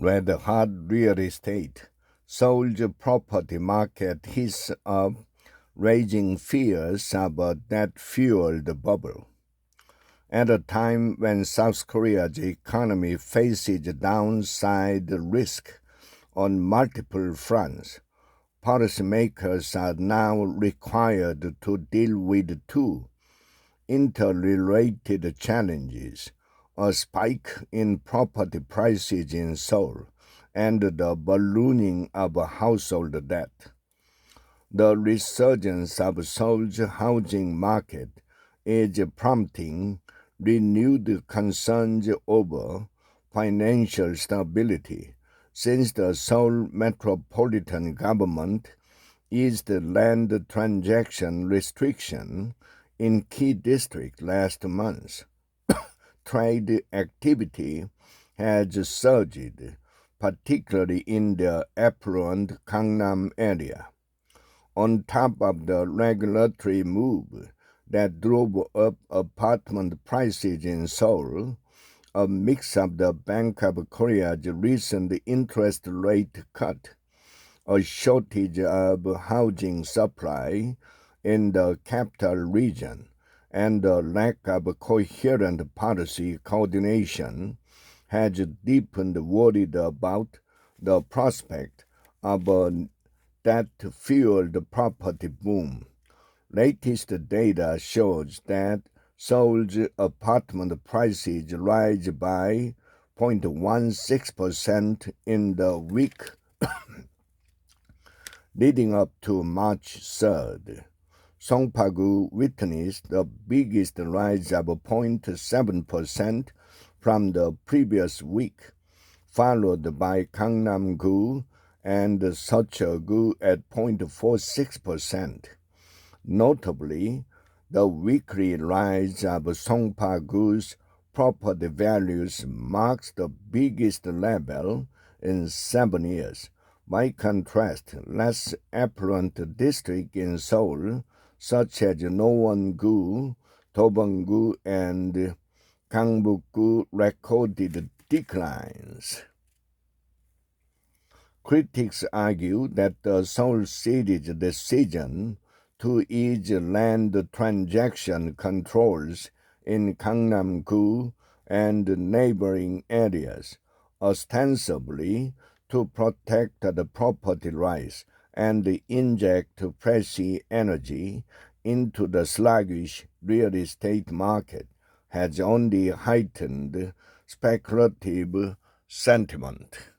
Red-hot real estate. Seoul's property market hits up, raising fears of a debt-fueled bubble. At a time when South Korea's economy faces downside risk on multiple fronts, policymakers are now required to deal with two interrelated challenges: a spike in property prices in Seoul and the ballooning of household debt. The resurgence of Seoul's housing market is prompting renewed concerns over financial stability, since the Seoul metropolitan government eased land transaction restriction in key districts last month. Trade activity has surged, particularly in the affluent Gangnam area. On top of the regulatory move that drove up apartment prices in Seoul, a mix of the Bank of Korea's recent interest rate cut, a shortage of housing supply in the capital region, and the lack of coherent policy coordination has deepened worry about the prospect of a debt-fueled property boom. Latest data shows that Seoul's apartment prices rise by 0.16% in the week leading up to March 3rd. Songpa-gu witnessed the biggest rise of 0.7% from the previous week, followed by Gangnam-gu and Seocho-gu at 0.46%. Notably, the weekly rise of Songpa-gu's property values marks the biggest level in 7 years. By contrast, less affluent districts in Seoul, such as Nowon-gu, Dobong-gu, and Gangbuk-gu, recorded declines. Critics argue that the Seoul city's decision to ease land transaction controls in Gangnam-gu and neighboring areas, ostensibly to protect the property rights and inject fresh energy into the sluggish real estate market, has only heightened speculative sentiment.